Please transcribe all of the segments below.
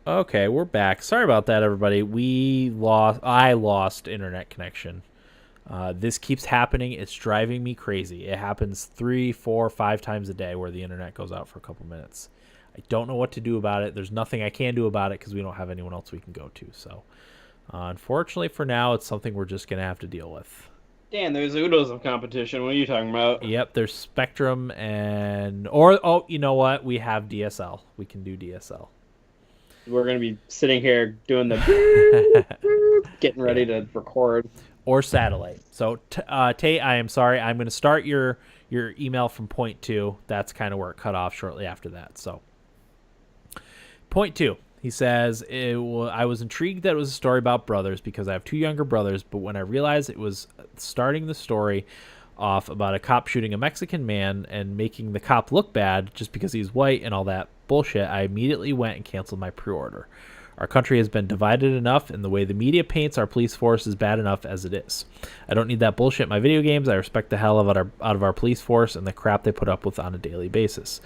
Okay, we're back. Sorry about that, everybody. I lost internet connection. This keeps happening. It's driving me crazy. It happens 3, 4, 5 times a day where the internet goes out for a couple minutes. I don't know what to do about it. There's nothing I can do about it because we don't have anyone else we can go to. So, unfortunately, for now, it's something we're just gonna have to deal with. Dan, there's oodles of competition. What are you talking about? Yep, there's Spectrum or oh, you know what? We have DSL. We can do DSL. We're gonna be sitting here doing the boop, boop, getting ready Yeah, to record. or satellite. So, Tate, I am sorry. I'm going to start your email from point two. That's kind of where it cut off shortly after that. So, point two. He says, I was intrigued that it was a story about brothers because I have two younger brothers, but when I realized it was starting the story off about a cop shooting a Mexican man and making the cop look bad just because he's white and all that bullshit, I immediately went and canceled my pre order. Our country has been divided enough, and the way the media paints our police force is bad enough as it is. I don't need that bullshit in my video games. I respect the hell out of our police force and the crap they put up with on a daily basis,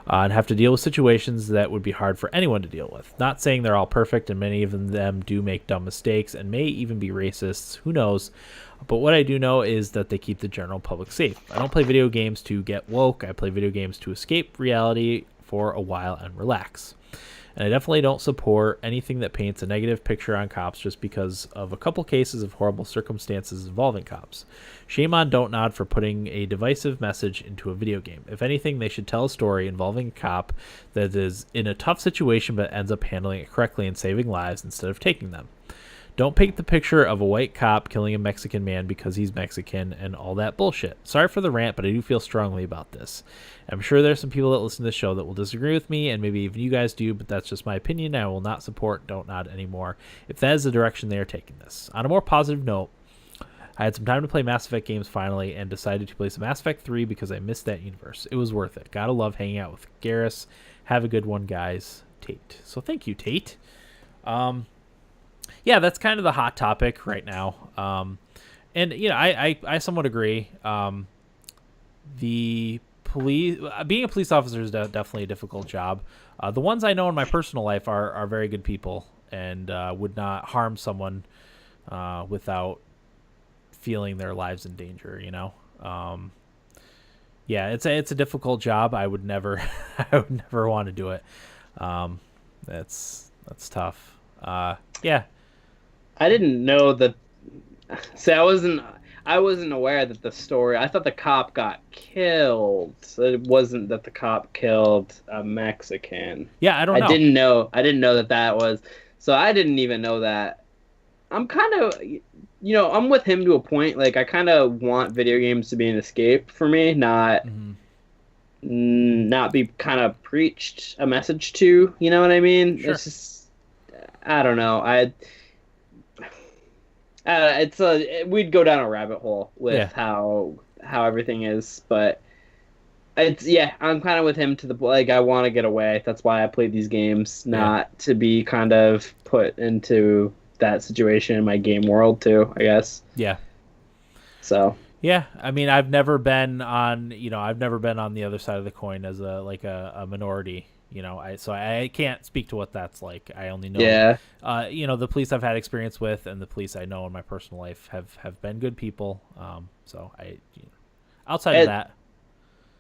and have to deal with situations that would be hard for anyone to deal with. Not saying they're all perfect, and many of them do make dumb mistakes and may even be racists. Who knows? But what I do know is that they keep the general public safe. I don't play video games to get woke. I play video games to escape reality for a while and relax. And I definitely don't support anything that paints a negative picture on cops just because of a couple cases of horrible circumstances involving cops. Shame on Don't Nod for putting a divisive message into a video game. If anything, they should tell a story involving a cop that is in a tough situation but ends up handling it correctly and saving lives instead of taking them. Don't paint the picture of a white cop killing a Mexican man because he's Mexican and all that bullshit. Sorry for the rant, but I do feel strongly about this. I'm sure there's some people that listen to this show that will disagree with me, and maybe even you guys do, but that's just my opinion. I will not support Don't Nod anymore if that is the direction they are taking this. On a more positive note, I had some time to play Mass Effect games finally and decided to play some Mass Effect 3 because I missed that universe. It was worth it. Gotta love hanging out with Garrus. Have a good one, guys. Tate. So thank you, Tate. Yeah, that's kind of the hot topic right now. And I somewhat agree. The police, being a police officer is definitely a difficult job. The ones I know in my personal life are very good people and would not harm someone without feeling their lives in danger. Yeah, it's a difficult job. I would never I would never want to do it. Um, that's tough. Yeah. I didn't know that. See, I wasn't aware that the story. I thought the cop got killed. So it wasn't that the cop killed a Mexican. Yeah, I don't I know. didn't know. I didn't know that that was. So I didn't even know that. I'm kind of, I'm with him to a point. Like I kind of want video games to be an escape for me, Mm-hmm. not be kind of preached a message to. You know what I mean? Sure. It's just, I don't know. We'd go down a rabbit hole Yeah. with how everything is, but it's yeah, I'm kind of with him to the like I want to get away. That's why I play these games, Yeah. not to be kind of put into that situation in my game world too, I guess. Yeah. So, Yeah. I mean, I've never been on the other side of the coin as a minority. I can't speak to what that's like. I only know, yeah. the police I've had experience with and the police I know in my personal life have been good people. So outside of It that,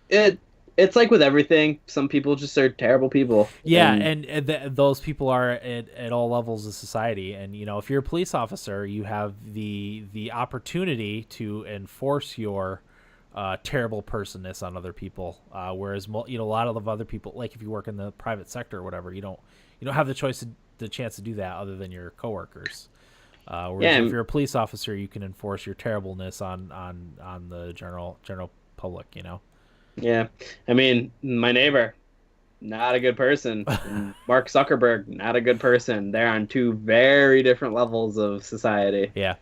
it it's like with everything, some people just are terrible people yeah, and and those people are at all levels of society. And if you're a police officer, you have the opportunity to enforce your terrible personness on other people. Whereas a lot of other people, like if you work in the private sector or whatever, you don't have the chance to do that other than your coworkers. Whereas yeah, if you're a police officer, you can enforce your terribleness on the general public. yeah. I mean, my neighbor, not a good person. And Mark Zuckerberg, not a good person. They're on two very different levels of society. Yeah.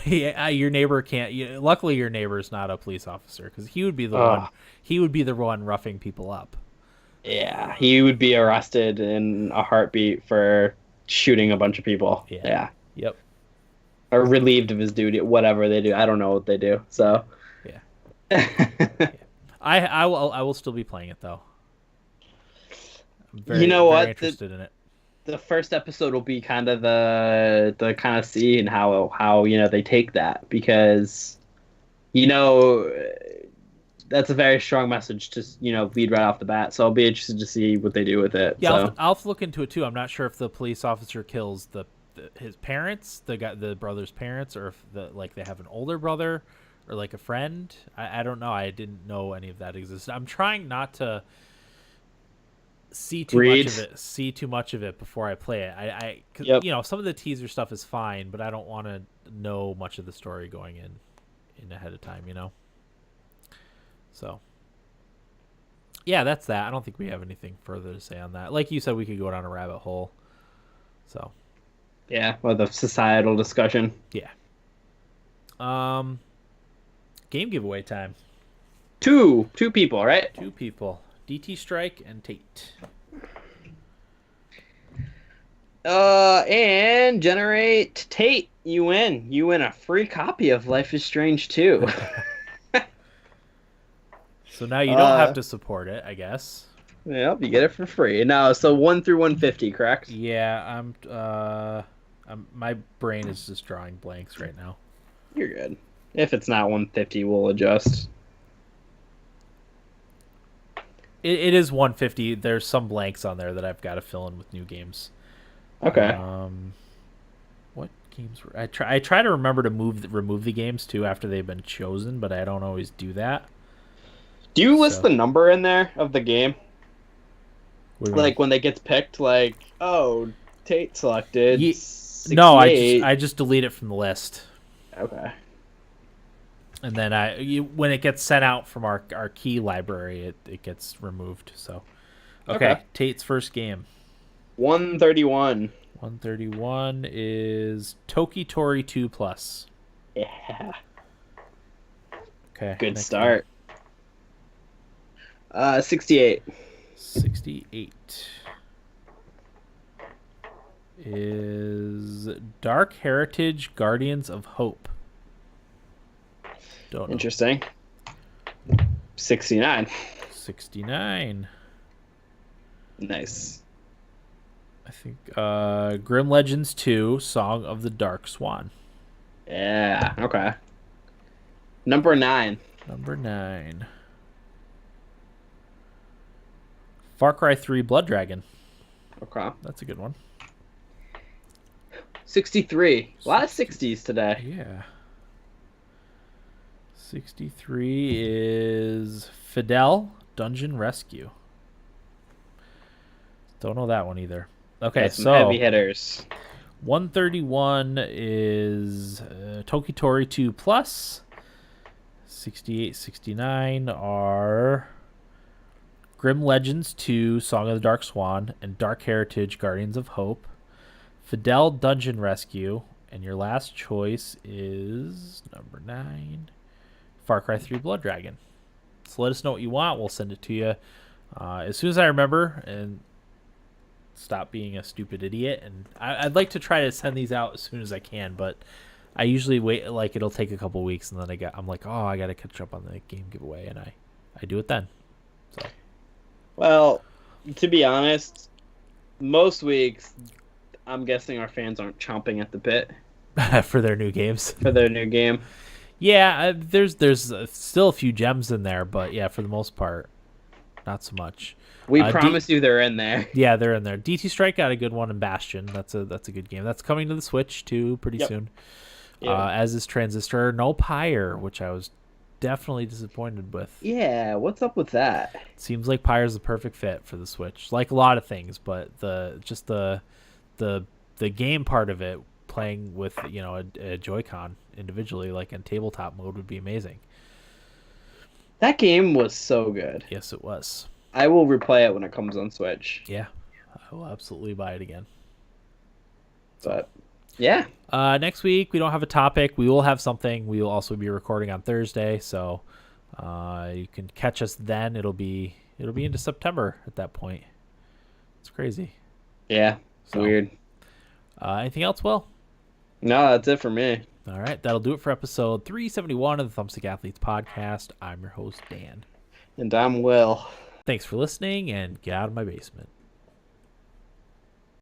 Yeah, your neighbor can't. Luckily, your neighbor's not a police officer because he would be the one. Oh, He would be the one roughing people up. yeah. He would be arrested in a heartbeat for shooting a bunch of people. Yeah. Yeah. Yep. Or relieved of his duty, whatever they do. I don't know what they do. So, Yeah. you Yeah. I will still be playing it though. I'm very know very what? interested in it. the first episode will be kind of the kind of seeing how they take that, because you know that's a very strong message to lead right off the bat. So I'll be interested to see what they do with it. Yeah, So I'll have to look into it too. I'm not sure if the police officer kills his parents, the brother's parents, or if they have an older brother or like a friend. I don't know. I didn't know any of that existed. I'm trying not to see too much of it before I play it. Cause, Yep. some of the teaser stuff is fine, but I don't want to know much of the story going in ahead of time. So. Yeah, that's that. I don't think we have anything further to say on that. Like you said, we could go down a rabbit hole. So, yeah, well, the societal discussion. yeah. Game giveaway time. Two people, right? 2 people. DT Strike and Tate. And generate Tate. You win. You win a free copy of Life is Strange 2. So now you don't have to support it, I guess. Yep, you get it for free. No, so 1 through 150, correct? Yeah, my brain is just drawing blanks right now. You're good. If it's not 150, we'll adjust. It is 150. There's some blanks on there that I've got to fill in with new games. Okay. What games were I try to remember to remove the games too after they've been chosen, but I don't always do that. Do you list the number in there of the game? Like when they gets picked, like, oh, Tate selected. No, I just delete it from the list. Okay. And then when it gets sent out from our key library, it gets removed. So, okay. Tate's first game. 131. 131 is Toki-Tori 2 Plus. Yeah. Okay. Good start. 68. 68 is Dark Heritage Guardians of Hope. Don't know. Interesting. 69. 69. Nice. I think Grim Legends 2 Song of the Dark Swan. Yeah, okay. Number 9. Number 9. Far Cry 3 Blood Dragon. Okay. That's a good one. 63. A lot of 60s today. Yeah. 63 is Fidel Dungeon Rescue. Don't know that one either. Okay, Got some so heavy hitters. 131 is Toki-Tori 2 Plus. 68, 69 are Grim Legends 2 Song of the Dark Swan and Dark Heritage Guardians of Hope. Fidel Dungeon Rescue. And your last choice is number 9, Far Cry 3 Blood Dragon. So let us know what you want. We'll send it to you as soon as I remember and stop being a stupid idiot. And I'd like to try to send these out as soon as I can, but I usually wait, like it'll take a couple weeks, and then I'm like, oh, I got to catch up on the game giveaway, and I do it then. So. Well, to be honest, most weeks, I'm guessing our fans aren't chomping at the bit for their new games. For their new game. Yeah, there's still a few gems in there, but yeah, for the most part, not so much. We promise you they're in there. Yeah, they're in there. DT Strike got a good one in Bastion. That's a good game. That's coming to the Switch too pretty soon. Yeah. As is Transistor. No Pyre, which I was definitely disappointed with. Yeah, what's up with that? Seems like Pyre's the perfect fit for the Switch. Like a lot of things, but the game part of it, playing with a Joy-Con individually, like in tabletop mode, would be amazing. That game was so good. Yes, it was. I will replay it when it comes on Switch. Yeah, I will absolutely buy it again. But yeah. Next week we don't have a topic. We will have something. We will also be recording on Thursday, so you can catch us then. It'll be into September at that point. It's crazy. Yeah. So, weird. Anything else, Will? No, that's it for me. All right, that'll do it for episode 371 of the Thumbstick Athletes podcast. I'm your host, Dan. And I'm Will. Thanks for listening, and get out of my basement.